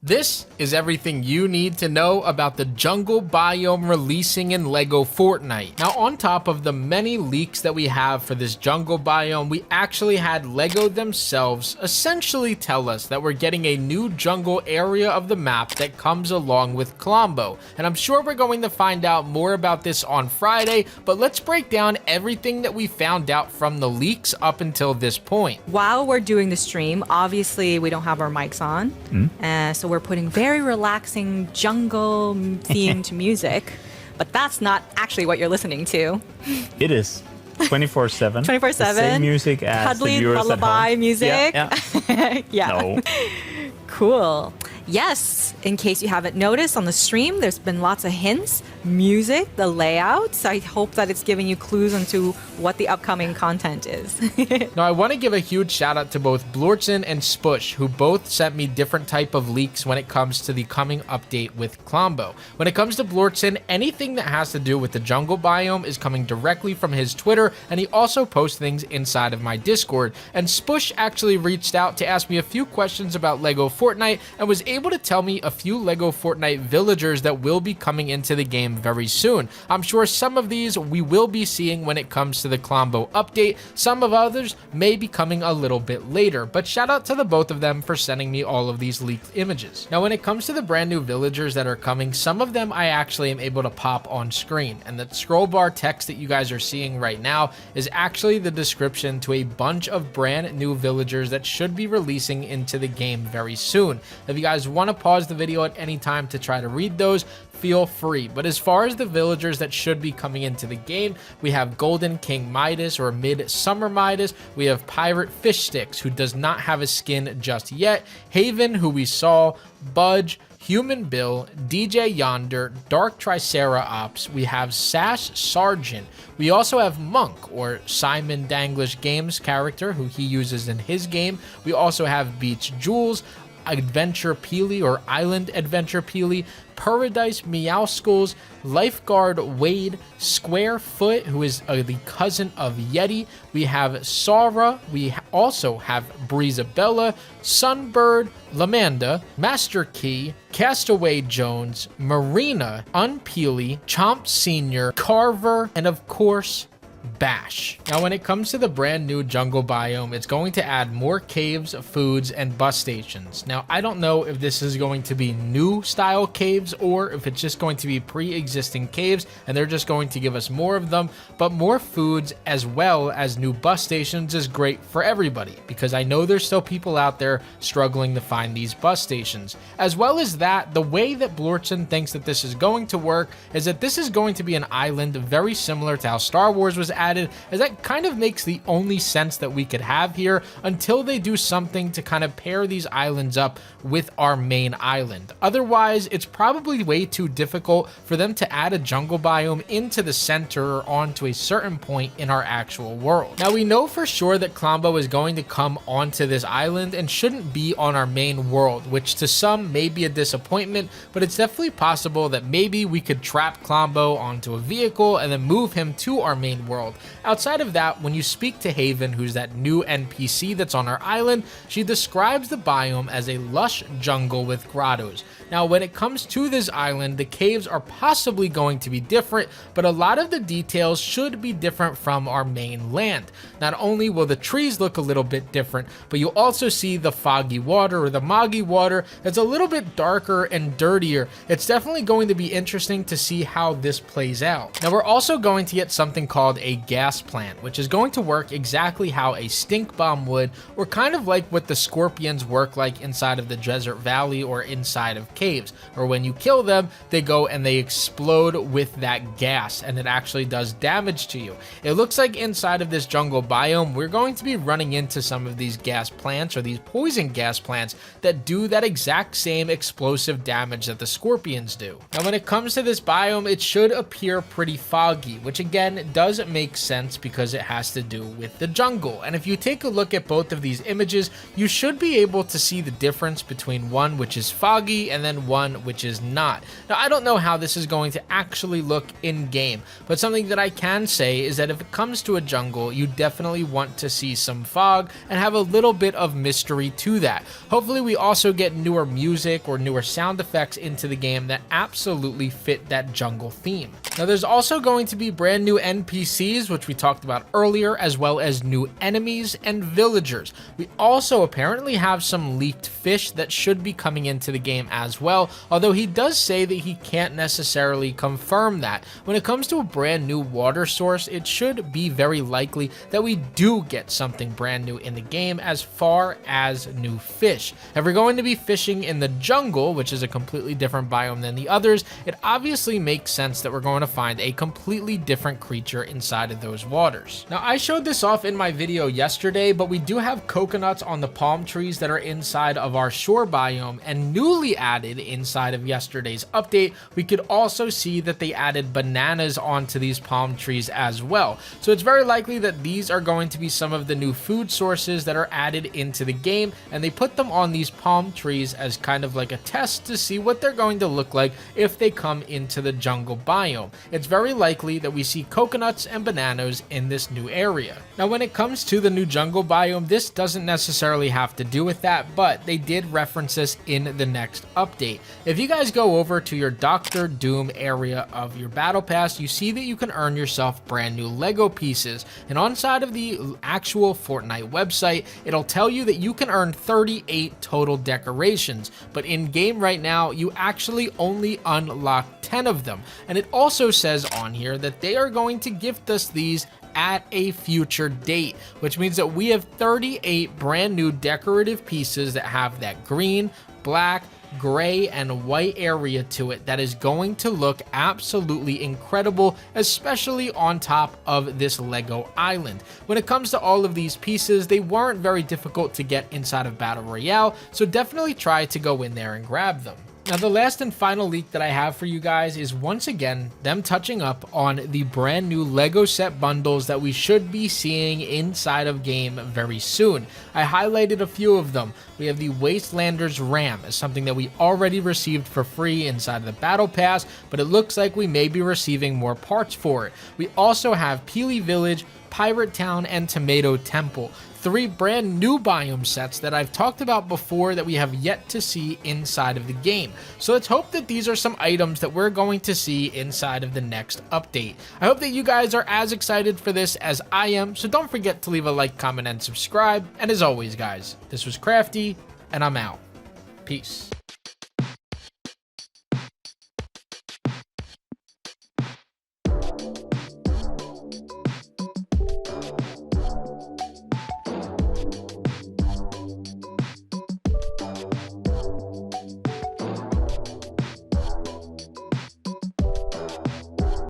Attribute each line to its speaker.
Speaker 1: This is everything you need to know about the Jungle Biome releasing in LEGO Fortnite. Now, on top of the many leaks that we have for this Jungle Biome, we actually had LEGO themselves essentially tell us that we're getting a new jungle area of the map that comes along with Klombo. And I'm sure we're going to find out more about this on Friday, but let's break down everything that we found out from the leaks up until this point.
Speaker 2: While we're doing the stream, obviously we don't have our mics on, so we're putting very relaxing jungle themed music, but that's not actually what you're listening to.
Speaker 3: It is 24/7.
Speaker 2: 24/7.
Speaker 3: Same music as
Speaker 2: Cuddly
Speaker 3: the viewers
Speaker 2: lullaby
Speaker 3: at home.
Speaker 2: music. Yeah.
Speaker 3: No.
Speaker 2: Cool. Yes, in case you haven't noticed on the stream, there's been lots of hints, music, the layouts. I hope that it's giving you clues into what the upcoming content is.
Speaker 1: Now, I want to give a huge shout out to both Blortzen and Spush, who both sent me different type of leaks when it comes to the coming update with Klombo. When it comes to Blortzen, anything that has to do with the Jungle Biome is coming directly from his Twitter, and he also posts things inside of my Discord. And Spush actually reached out to ask me a few questions about LEGO Fortnite and was able to tell me a few LEGO Fortnite villagers that will be coming into the game very soon. I'm sure some of these we will be seeing when it comes to the Klombo update. Some of others may be coming a little bit later, but shout out to the both of them for sending me all of these leaked images. Now, when it comes to the brand new villagers that are coming, some of them I actually am able to pop on screen, and the scroll bar text that you guys are seeing right now is actually the description to a bunch of brand new villagers that should be releasing into the game very soon. If you guys want to pause the video at any time to try to read those, feel free. But as far as the villagers that should be coming into the game, we have Golden King Midas or Midsummer Midas. We have Pirate Fish Sticks, who does not have a skin just yet. Haven, who we saw. Budge, Human Bill, DJ Yonder, Dark Triceratops. We have Sash Sergeant. We also have Monk, or Simon Danglish Games character, who he uses in his game. We also have Beach Jules, Adventure Peely or Island Adventure Peely, Paradise Meowskulls, Lifeguard Wade, Squarefoot, who is the cousin of Yeti. We have Sara. We also have Breezabella, Sunbird, Lamanda, Master Key, Castaway Jones, Marina, Unpeely, Chomp Sr., Carver, and of course, Bash. Now, when it comes to the brand new Jungle Biome, it's going to add more caves, foods, and bus stations. Now, I don't know if this is going to be new style caves or if it's just going to be pre-existing caves and they're just going to give us more of them, but more foods as well as new bus stations is great for everybody, because I know there's still people out there struggling to find these bus stations. As well as that, the way that Blortzen thinks that this is going to work is that this is going to be an island very similar to how Star Wars was added, as that kind of makes the only sense that we could have here until they do something to kind of pair these islands up with our main island. Otherwise, it's probably way too difficult for them to add a jungle biome into the center or onto a certain point in our actual world. Now, we know for sure that Klombo is going to come onto this island and shouldn't be on our main world, which to some may be a disappointment, but it's definitely possible that maybe we could trap Klombo onto a vehicle and then move him to our main world. Outside of that, when you speak to Haven, who's that new NPC that's on our island, she describes the biome as a lush jungle with grottos. Now, when it comes to this island, the caves are possibly going to be different, but a lot of the details should be different from our main land. Not only will the trees look a little bit different, but you'll also see the foggy water or the moggy water that's a little bit darker and dirtier. It's definitely going to be interesting to see how this plays out. Now, we're also going to get something called a gas plant, which is going to work exactly how a stink bomb would, or kind of like what the scorpions work like inside of the desert valley or inside of caves, or when you kill them, they go and they explode with that gas, and it actually does damage to you. It looks like inside of this jungle biome, we're going to be running into some of these gas plants or these poison gas plants that do that exact same explosive damage that the scorpions do. Now, when it comes to this biome, it should appear pretty foggy, which again doesn't make sense because it has to do with the jungle. And if you take a look at both of these images, you should be able to see the difference between one which is foggy and then one which is not. Now, I don't know how this is going to actually look in game, but something that I can say is that if it comes to a jungle, you definitely want to see some fog and have a little bit of mystery to that. Hopefully we also get newer music or newer sound effects into the game that absolutely fit that jungle theme. Now, there's also going to be brand new NPCs, which we talked about earlier, as well as new enemies and villagers. We also apparently have some leaked fish that should be coming into the game as well, although he does say that he can't necessarily confirm that. When it comes to a brand new water source, it should be very likely that we do get something brand new in the game as far as new fish. If we're going to be fishing in the jungle, which is a completely different biome than the others, it obviously makes sense that we're going to find a completely different creature inside of those waters. Now, I showed this off in my video yesterday, but we do have coconuts on the palm trees that are inside of our shore biome, and newly added inside of yesterday's update, we could also see that they added bananas onto these palm trees as well. So it's very likely that these are going to be some of the new food sources that are added into the game, and they put them on these palm trees as kind of like a test to see what they're going to look like if they come into the jungle biome. It's very likely that we see coconuts and bananas in this new area. Now, when it comes to the new jungle biome, this doesn't necessarily have to do with that, but they did reference this in the next update. If you guys go over to your Dr. Doom area of your battle pass, you see that you can earn yourself brand new Lego pieces, and on side of the actual Fortnite website, it'll tell you that you can earn 38 total decorations, but in game right now, you actually only unlock 10 of them. And it also says on here that they are going to gift us these at a future date, which means that we have 38 brand new decorative pieces that have that green, black, gray, and white area to it that is going to look absolutely incredible, especially on top of this Lego island. When it comes to all of these pieces, they weren't very difficult to get inside of Battle Royale, so definitely try to go in there and grab them. Now, the last and final leak that I have for you guys is once again them touching up on the brand new Lego set bundles that we should be seeing inside of game very soon. I highlighted a few of them. We have the Wastelanders Ram as something that we already received for free inside of the Battle Pass, but it looks like we may be receiving more parts for it. We also have Peely Village, Pirate Town, and Tomato Temple. 3 brand new biome sets that I've talked about before that we have yet to see inside of the game. So let's hope that these are some items that we're going to see inside of the next update. I hope that you guys are as excited for this as I am, so don't forget to leave a like, comment, and subscribe. And as always, guys, this was Crafty, and I'm out. Peace.